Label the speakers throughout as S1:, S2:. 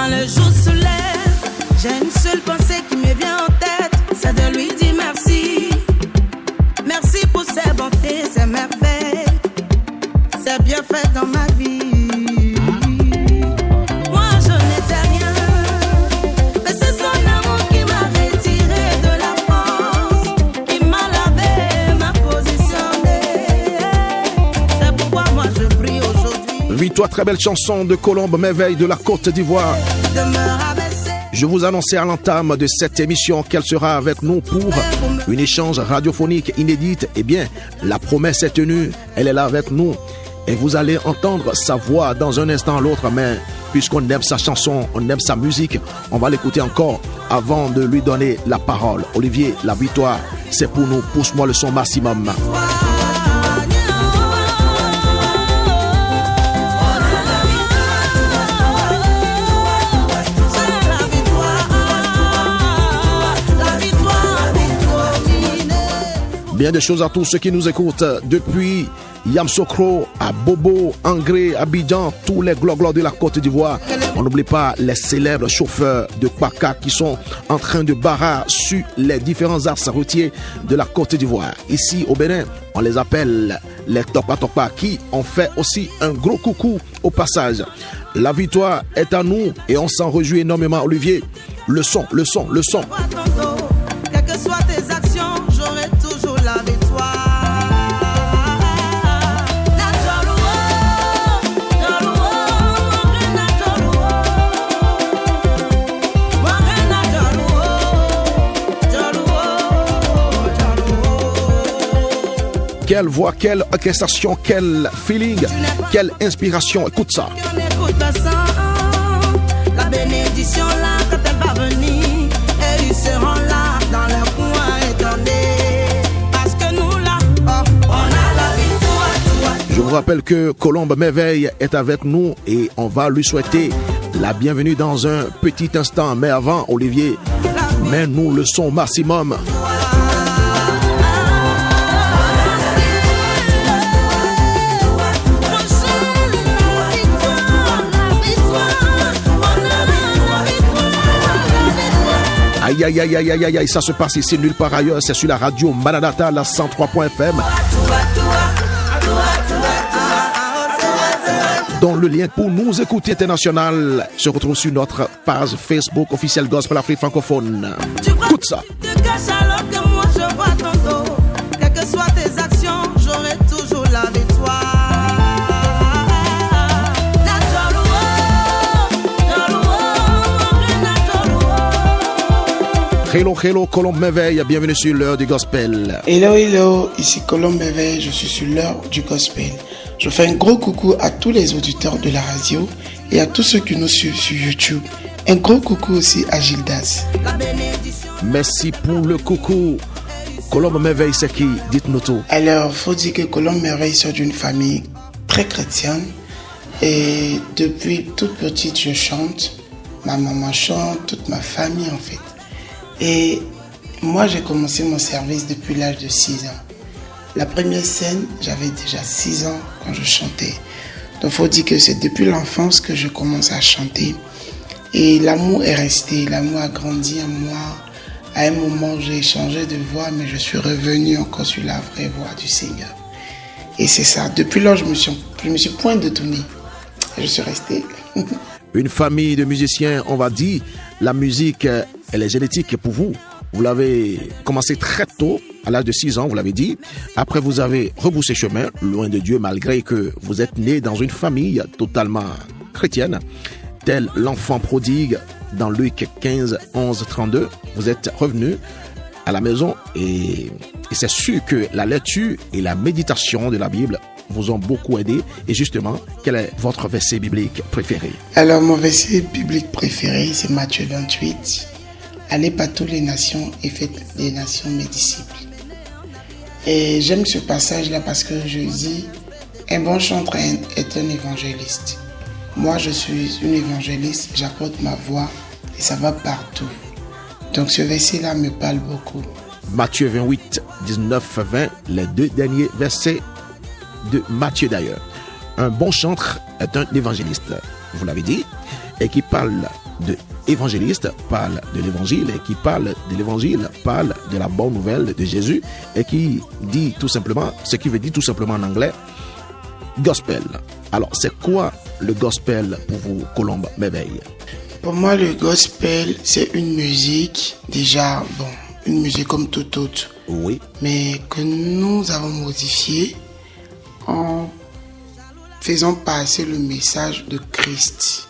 S1: Quand le jour se lève, j'ai une seule pensée qui me vient en tête, c'est de lui dire merci. Merci pour ses bontés, ses merveilles, ses bienfaits dans ma vie. Moi je n'étais rien, mais c'est son amour qui m'a retiré de la France, qui m'a lavé, m'a positionné. C'est pourquoi moi je prie aujourd'hui.
S2: Victoire, très belle chanson de Colombe Merveille de la Côte d'Ivoire. Je vous annonçais à l'entame de cette émission qu'elle sera avec nous pour une échange radiophonique inédite. Eh bien, la promesse est tenue, elle est là avec nous. Et vous allez entendre sa voix dans un instant l'autre, mais puisqu'on aime sa chanson, on aime sa musique, on va l'écouter encore avant de lui donner la parole. Olivier, la victoire, c'est pour nous. Pousse-moi le son maximum. Bien des choses à tous ceux qui nous écoutent depuis Yamsokro, à Bobo, Angré, Abidjan, tous les gloglos de la Côte d'Ivoire. On n'oublie pas les célèbres chauffeurs de Kwaka qui sont en train de barrer sur les différents axes routiers de la Côte d'Ivoire. Ici au Bénin, on les appelle les Topa Topa qui ont fait aussi un gros coucou au passage. La victoire est à nous et on s'en réjouit énormément, Olivier. Le son, le son, le son.
S1: Quelles que soient tes actions, j'aurai toujours la victoire.
S2: Quelle voix, quelle orchestration, quel feeling, quelle inspiration. Écoute ça.
S1: La bénédiction là, quand elle va venir, et ils seront là dans leur coin étonné. Parce que nous là, on a la victoire.
S2: Je vous rappelle que Colombe Merveille est avec nous et on va lui souhaiter la bienvenue dans un petit instant. Mais avant, Olivier, mets-nous le son maximum. Aïe, aïe, aïe, aïe, aïe, aïe, ça se passe ici nulle part ailleurs. C'est sur la radio Manadata, la 103.fm. Dont le lien pour nous écouter international se retrouve sur notre page Facebook officielle Gospel Afrique francophone. Écoute ça.
S1: Que moi je vois ton dos. Quelles que soient tes actions, j'aurai toujours la victoire.
S2: Hello, hello, Colombe Merveille, bienvenue sur l'heure du gospel.
S3: Hello, hello, ici Colombe Merveille, je suis sur l'heure du gospel. Je fais un gros coucou à tous les auditeurs de la radio et à tous ceux qui nous suivent sur YouTube. Un gros coucou aussi à Gildas.
S2: Merci pour le coucou. Colombe Merveille, c'est qui? Dites-nous tout.
S3: Alors, faut dire que Colombe Merveille sort d'une famille très chrétienne et depuis toute petite, je chante. Ma maman chante, toute ma famille en fait. Et moi, j'ai commencé mon service depuis l'âge de 6 ans. La première scène, j'avais déjà 6 ans quand je chantais. Donc, il faut dire que c'est depuis l'enfance que je commence à chanter. Et l'amour est resté, l'amour a grandi en moi. À un moment, j'ai changé de voix, mais je suis revenu encore sur la vraie voix du Seigneur. Et c'est ça. Depuis lors, je me suis point détourné. Je suis resté.
S2: Une famille de musiciens, on va dire, la musique, elle est génétique pour vous. Vous l'avez commencé très tôt, à l'âge de 6 ans, vous l'avez dit. Après, vous avez rebroussé chemin, loin de Dieu, malgré que vous êtes né dans une famille totalement chrétienne, tel l'enfant prodigue dans Luc 15, 11, 32. Vous êtes revenu à la maison et c'est sûr que la lecture et la méditation de la Bible vous ont beaucoup aidé. Et justement, quel est votre verset biblique préféré?
S3: Alors, mon verset biblique préféré, c'est Matthieu 28. Allez par toutes les nations et faites des nations mes disciples. Et j'aime ce passage-là parce que je dis, un bon chanteur est un évangéliste. Moi, je suis une évangéliste, j'apporte ma voix et ça va partout. Donc, ce verset-là me parle beaucoup.
S2: Matthieu 28, 19, 20, les deux derniers versets de Matthieu d'ailleurs. Un bon chanteur est un évangéliste, vous l'avez dit, et qui parle de évangéliste parle de l'évangile et qui parle de l'évangile parle de la bonne nouvelle de Jésus et qui dit tout simplement, ce qui veut dire tout simplement en anglais, gospel. Alors, c'est quoi le gospel pour vous, Colombe Merveille?
S3: Pour moi, le gospel, c'est une musique, déjà, une musique comme toute autre,
S2: Oui,
S3: mais que nous avons modifiée en faisant passer le message de Christ.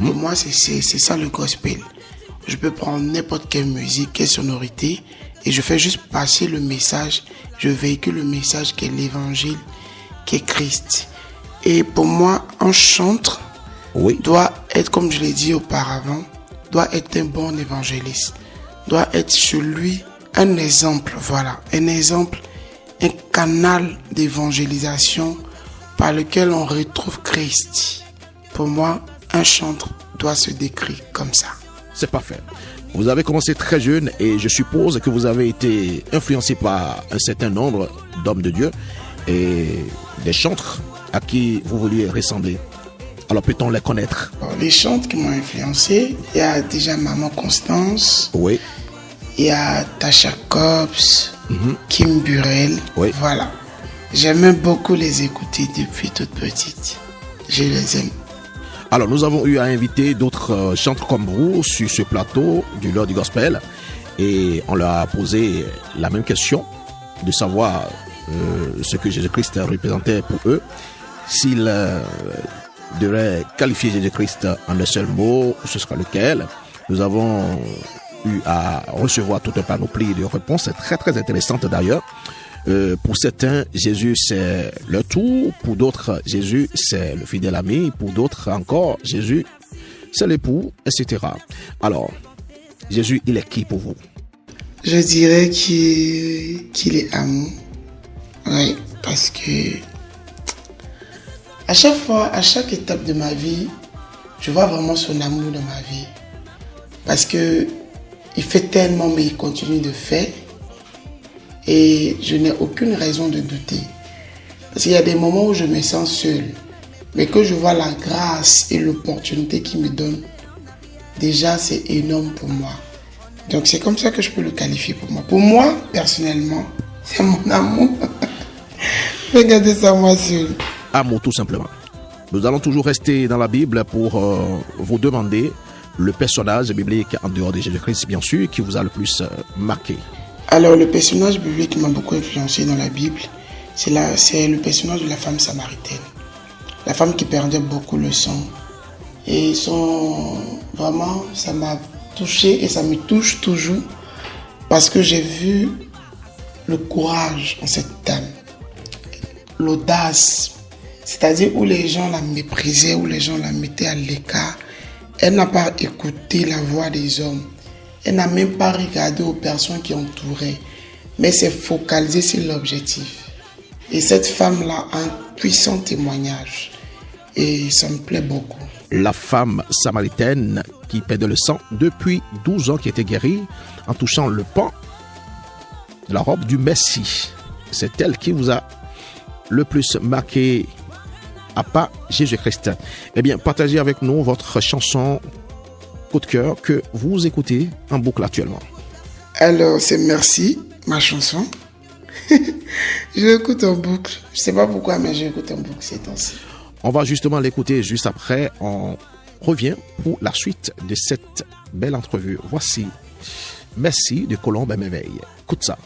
S3: Pour moi, c'est ça le gospel. Je peux prendre n'importe quelle musique, quelle sonorité, et je fais juste passer le message, je véhicule le message qui est l'évangile, qui est Christ. Et pour moi, un chantre
S2: oui,
S3: doit être, comme je l'ai dit auparavant, doit être un bon évangéliste, doit être celui, un exemple, voilà, un exemple, un canal d'évangélisation par lequel on retrouve Christ. Pour moi, un chantre doit se décrire comme ça.
S2: c'est parfait. Vous avez commencé très jeune et je suppose que vous avez été influencé par un certain nombre d'hommes de Dieu et des chantres à qui vous vouliez ressembler. Alors peut-on les connaître?
S3: Bon, les chantres qui m'ont influencé, il y a déjà Maman Constance,
S2: Oui,
S3: il y a Tasha Cobbs, Kim Burrell,
S2: Oui.
S3: voilà. J'aime beaucoup les écouter depuis toute petite. Je les aime.
S2: alors nous avons eu à inviter d'autres chantres comme vous sur ce plateau du L'heure du Gospel et on leur a posé la même question de savoir ce que Jésus-Christ représentait pour eux, s'ils devraient qualifier Jésus-Christ en un seul mot, ce sera lequel. Nous avons eu à recevoir tout un panoplie de réponses, c'est très très intéressante d'ailleurs. Pour certains, Jésus c'est le tout, pour d'autres, Jésus c'est le fidèle ami, pour d'autres encore, Jésus c'est l'époux, etc. Alors, Jésus, il est qui pour vous?
S3: Je dirais qu'il est amour. Oui, parce que à chaque fois, à chaque étape de ma vie, je vois vraiment son amour dans ma vie. Parce que il fait tellement, mais il continue de faire. Et je n'ai aucune raison de douter. Parce qu'il y a des moments où je me sens seul. Mais que je vois la grâce et l'opportunité qu'il me donne, déjà c'est énorme pour moi. Donc c'est comme ça que je peux le qualifier pour moi. Pour moi, personnellement, c'est mon amour. Regardez ça moi seul.
S2: Amour tout simplement. Nous allons toujours rester dans la Bible pour vous demander le personnage biblique en dehors de Jésus-Christ, bien sûr, qui vous a le plus marqué.
S3: Alors le personnage biblique qui m'a beaucoup influencé dans la Bible, c'est le personnage de la femme samaritaine. La femme qui perdait beaucoup le sang. Et vraiment, ça m'a touché et ça me touche toujours parce que j'ai vu le courage en cette dame. L'audace, c'est-à-dire où les gens la méprisaient, où les gens la mettaient à l'écart. Elle n'a pas écouté la voix des hommes. Elle n'a même pas regardé aux personnes qui entouraient, mais s'est focalisée sur l'objectif. Et cette femme-là a un puissant témoignage et ça me plaît beaucoup.
S2: La femme samaritaine qui perdait le sang depuis 12 ans, qui était guérie en touchant le pan de la robe du Messie. C'est elle qui vous a le plus marqué, à part Jésus-Christ. Eh bien, partagez avec nous votre chanson coup de cœur que vous écoutez en boucle actuellement.
S3: Alors, c'est Merci, ma chanson. Je l'écoute en boucle. Je ne sais pas pourquoi, mais je l'écoute en boucle ces temps-ci.
S2: On va justement l'écouter juste après. On revient pour la suite de cette belle entrevue. Voici Merci de Colombe Merveille. Écoute ça.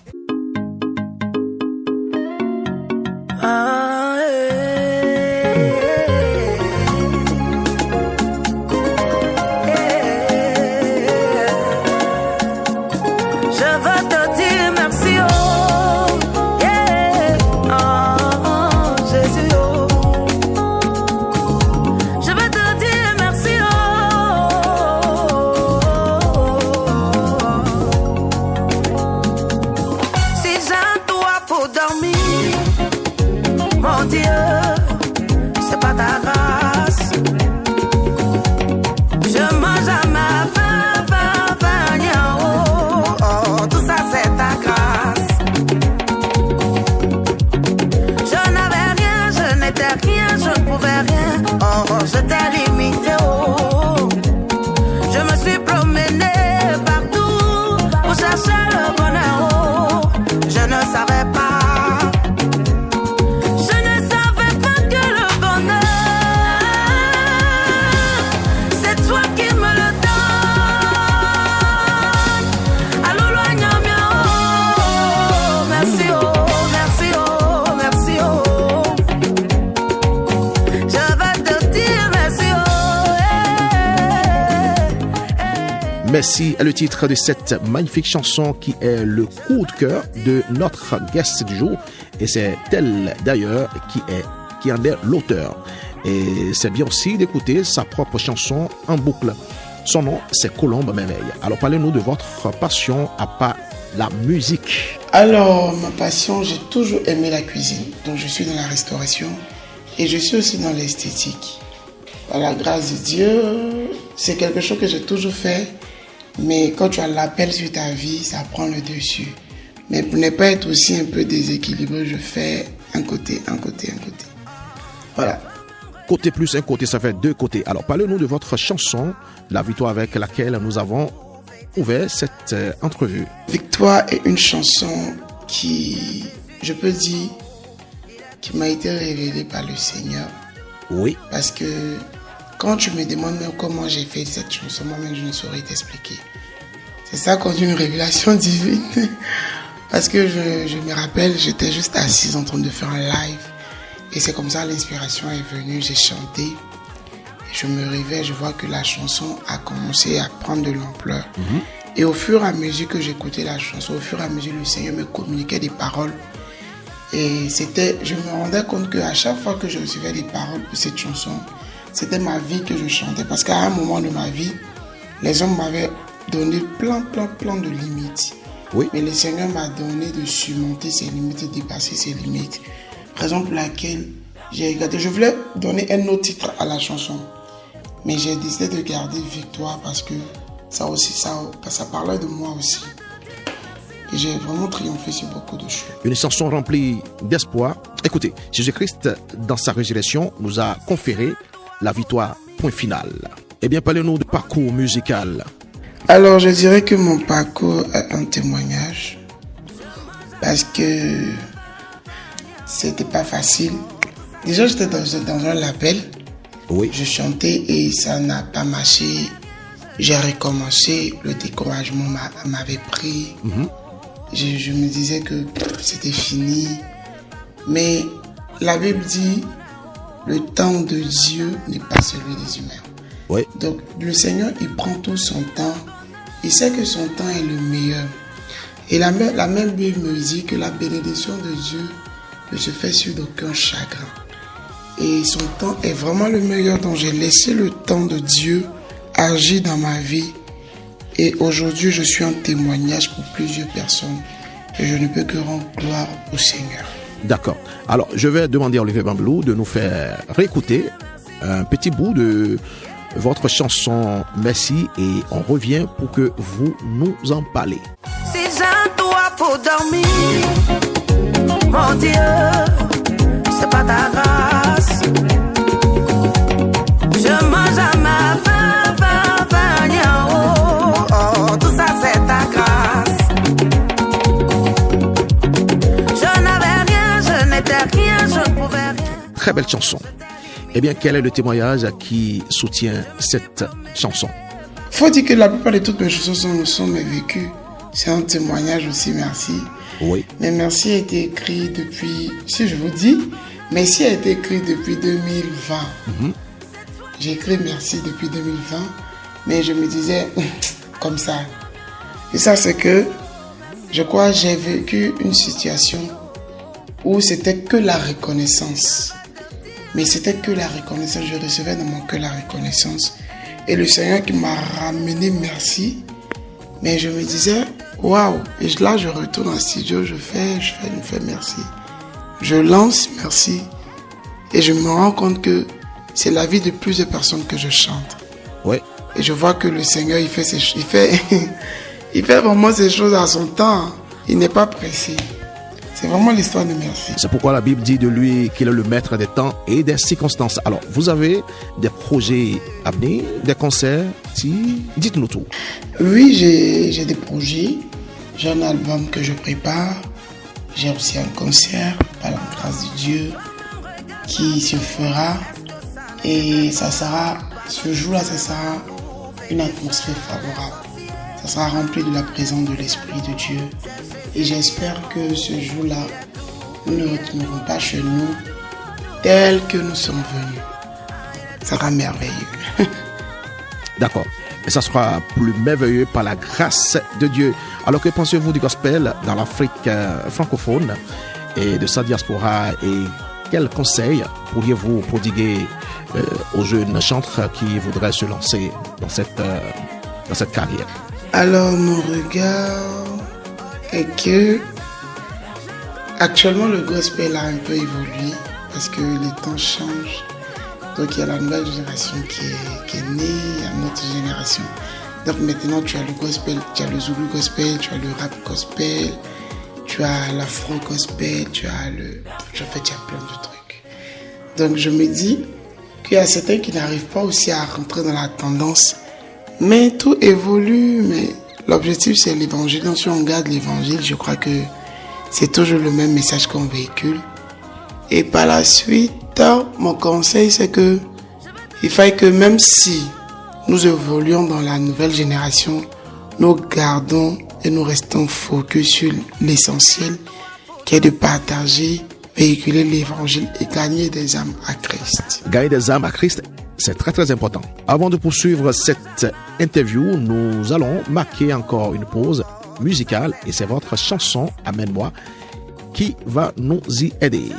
S1: Je t'ai limité, oh. Je
S2: Merci est le titre de cette magnifique chanson qui est le coup de cœur de notre guest du jour. Et c'est elle d'ailleurs qui en est l'auteur. Et c'est bien aussi d'écouter sa propre chanson en boucle. Son nom, c'est Colombe Merveille. Alors parlez-nous de votre passion à part la musique.
S3: Alors, ma passion, j'ai toujours aimé la cuisine. Donc, je suis dans la restauration et je suis aussi dans l'esthétique. Par la grâce de Dieu, c'est quelque chose que j'ai toujours fait. Mais quand tu as l'appel sur ta vie, ça prend le dessus. Mais pour ne pas être aussi un peu déséquilibré, je fais un côté. Voilà.
S2: Côté plus un côté, ça fait deux côtés. Alors parlez-nous de votre chanson, La Victoire, avec laquelle nous avons ouvert cette entrevue.
S3: Victoire est une chanson qui, je peux dire, qui m'a été révélée par le Seigneur.
S2: Oui.
S3: Parce que quand tu me demandes même comment j'ai fait cette chanson, moi-même je ne saurais t'expliquer. C'est ça qu'on dit une révélation divine. Parce que je me rappelle, j'étais juste assise en train de faire un live. Et c'est comme ça l'inspiration est venue, j'ai chanté. Et je me réveille, je vois que la chanson a commencé à prendre de l'ampleur. Et au fur et à mesure que j'écoutais la chanson, au fur et à mesure le Seigneur me communiquait des paroles. Et je me rendais compte qu'à chaque fois que je recevais des paroles pour cette chanson, c'était ma vie que je chantais. Parce qu'à un moment de ma vie, les hommes m'avaient donné plein de limites.
S2: Oui.
S3: Mais le Seigneur m'a donné de surmonter ces limites, de dépasser ces limites. Raison pour laquelle j'ai regardé. Je voulais donner un autre titre à la chanson. Mais j'ai décidé de garder Victoire parce que ça parlait de moi aussi. Et j'ai vraiment triomphé sur beaucoup de choses.
S2: Une chanson remplie d'espoir. Écoutez, Jésus-Christ, dans sa résurrection, nous a conféré la victoire, point final. Eh bien, parlez-nous de parcours musical.
S3: Alors, je dirais que mon parcours est un témoignage. Parce que c'était pas facile. Déjà, j'étais dans un label.
S2: Oui.
S3: Je chantais et ça n'a pas marché. J'ai recommencé. Le découragement m'avait pris. Je me disais que c'était fini. Mais la Bible dit, le temps de Dieu n'est pas celui des humains.
S2: Oui.
S3: Donc, le Seigneur, il prend tout son temps. Il sait que son temps est le meilleur. Et la même Bible me dit que la bénédiction de Dieu ne se fait sur aucun chagrin. Et son temps est vraiment le meilleur. Donc, j'ai laissé le temps de Dieu agir dans ma vie. Et aujourd'hui, je suis un témoignage pour plusieurs personnes. Et je ne peux que rendre gloire au Seigneur.
S2: D'accord. Alors, je vais demander à Olivier Bambelou de nous faire réécouter un petit bout de votre chanson Merci et on revient pour que vous nous en parlez.
S1: Si j'ai toi pour dormir, mon Dieu, c'est pas ta race. Je mange à ma faim, tout ça c'est ta grâce. Je n'avais rien, je n'étais rien, je ne pouvais rien.
S2: Très belle chanson. Eh bien, quel est le témoignage qui soutient cette chanson?
S3: Faut dire que la plupart de toutes mes chansons sont mes vécus. C'est un témoignage aussi, merci.
S2: Oui.
S3: Mais merci a été écrit depuis, si je vous dis, merci a été écrit depuis 2020. J'ai écrit merci depuis 2020, mais je me disais, comme ça. Et ça, c'est que, je crois, j'ai vécu une situation où c'était que la reconnaissance. Mais c'était que la reconnaissance. Je recevais dans mon cœur la reconnaissance. Et le Seigneur qui m'a ramené merci. Mais je me disais, waouh. Et là, je retourne en studio, je fais merci. Je lance merci. Et je me rends compte que c'est la vie de plusieurs personnes que je chante.
S2: Oui.
S3: Et je vois que le Seigneur, il fait vraiment ces choses à son temps. Il n'est pas pressé. C'est vraiment l'histoire de merci.
S2: C'est pourquoi la Bible dit de lui qu'il est le maître des temps et des circonstances. Alors, vous avez des projets à venir, des concerts, dites-nous tout.
S3: Oui, j'ai des projets. J'ai un album que je prépare. J'ai aussi un concert, par la grâce de Dieu, qui se fera. Et ce jour-là, ça sera une atmosphère favorable. Ça sera rempli de la présence de l'Esprit de Dieu. Et j'espère que ce jour-là, nous ne retournerons pas chez nous tels que nous sommes venus. Ça sera merveilleux.
S2: D'accord. et ça sera plus merveilleux par la grâce de Dieu. Alors que pensez-vous du gospel dans l'Afrique francophone et de sa diaspora, et quels conseils pourriez-vous prodiguer aux jeunes chantres qui voudraient se lancer dans cette carrière?
S3: Alors, mon regard est que actuellement le gospel a un peu évolué parce que les temps changent. Donc il y a la nouvelle génération qui est née, il y a notre génération. Donc maintenant tu as le gospel, tu as le Zulu gospel, tu as le rap gospel, tu as l'afro gospel, tu as il y a plein de trucs. Donc je me dis qu'il y a certains qui n'arrivent pas aussi à rentrer dans la tendance. Mais tout évolue, mais l'objectif c'est l'évangile. Donc si on garde l'évangile, je crois que c'est toujours le même message qu'on véhicule. Et par la suite, mon conseil c'est que il faille que même si nous évoluons dans la nouvelle génération, nous gardons et nous restons focus sur l'essentiel qui est de partager, véhiculer l'évangile et gagner des âmes à Christ.
S2: Gagner des âmes à Christ, c'est très très important. Avant de poursuivre cette interview, nous allons marquer encore une pause musicale et c'est votre chanson Amène-moi qui va nous y aider.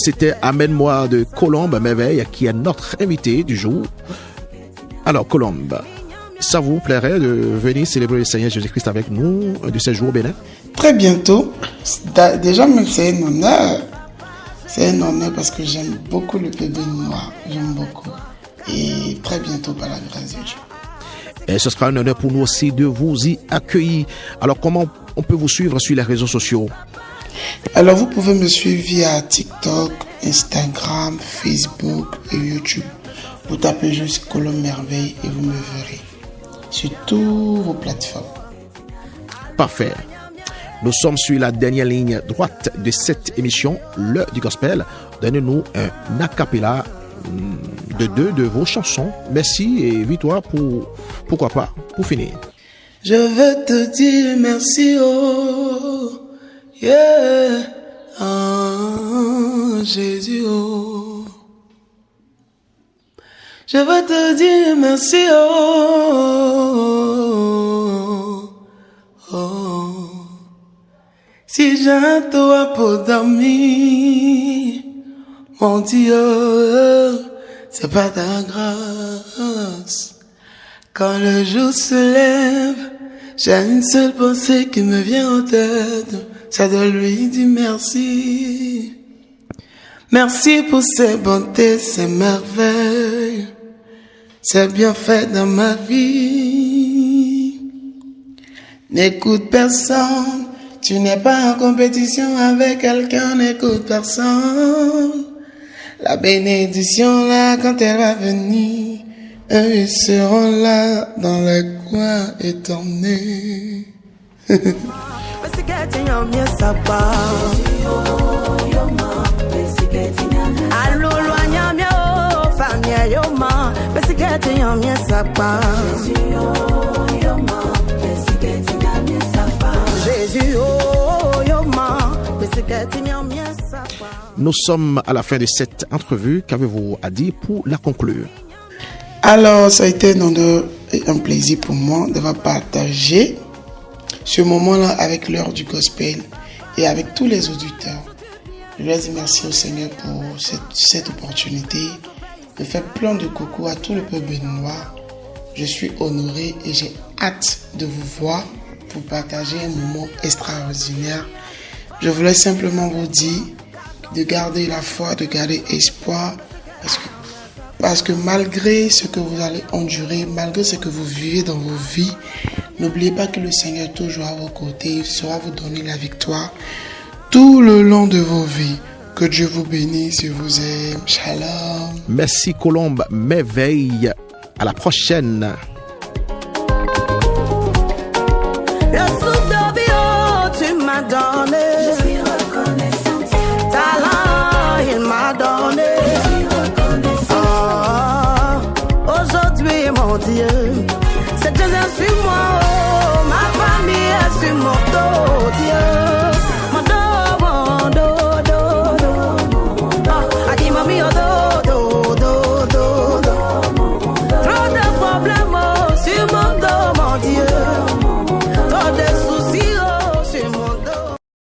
S2: C'était Amène-moi de Colombe Merveille qui est notre invité du jour. Alors Colombe, ça vous plairait de venir célébrer le Seigneur Jésus-Christ avec nous du séjour au Bénin?
S3: Très bientôt. Déjà même c'est un honneur. C'est un honneur parce que j'aime beaucoup le peuple béninois. J'aime beaucoup. Et très bientôt par la grâce de Dieu.
S2: Et ce sera un honneur pour nous aussi de vous y accueillir. Alors comment on peut vous suivre sur les réseaux sociaux?
S3: Alors vous pouvez me suivre via TikTok, Instagram, Facebook et YouTube. Vous tapez juste Colombe Merveille et vous me verrez sur toutes vos plateformes.
S2: Parfait. Nous sommes sur la dernière ligne droite de cette émission, l'heure du gospel. Donnez-nous un acapella de 2 de vos chansons. Merci et victoire pourquoi pas, pour finir.
S3: Je veux te dire merci, oh, yeah, oh, Jésus, oh. Je veux te dire merci, oh, oh. Si j'ai un toit pour dormir, mon Dieu, c'est pas ta grâce. Quand le jour se lève, j'ai une seule pensée qui me vient en tête, c'est de lui dire merci. Merci pour ses bontés, ses merveilles, ses bienfaits dans ma vie. N'écoute personne, tu n'es pas en compétition avec quelqu'un, n'écoute personne. La bénédiction là, quand elle va venir, eux ils seront là dans les coins étonnés.
S2: Nous sommes à la fin de cette entrevue. Qu'avez-vous à dire pour la conclure?
S3: Alors, ça a été un honneur et un plaisir pour moi d'avoir partagé ce moment-là avec l'heure du gospel et avec tous les auditeurs. Je voudrais dire merci au Seigneur pour cette opportunité de faire plein de coucou à tout le peuple béninois. Je suis honoré et j'ai hâte de vous voir pour partager un moment extraordinaire. Je voulais simplement vous dire de garder la foi, de garder espoir, parce que malgré ce que vous allez endurer, malgré ce que vous vivez dans vos vies, n'oubliez pas que le Seigneur est toujours à vos côtés. Il saura vous donner la victoire tout le long de vos vies. Que Dieu vous bénisse, je vous aime. Shalom.
S2: Merci Colombe Merveille. À la prochaine.
S1: Le souffle de vie, oh, tu m'as donné.
S4: Je suis reconnaissante.
S1: Talent, il m'a donné.
S4: Je suis reconnaissante.
S1: Oh, aujourd'hui, mon Dieu, c'est que je suis moi.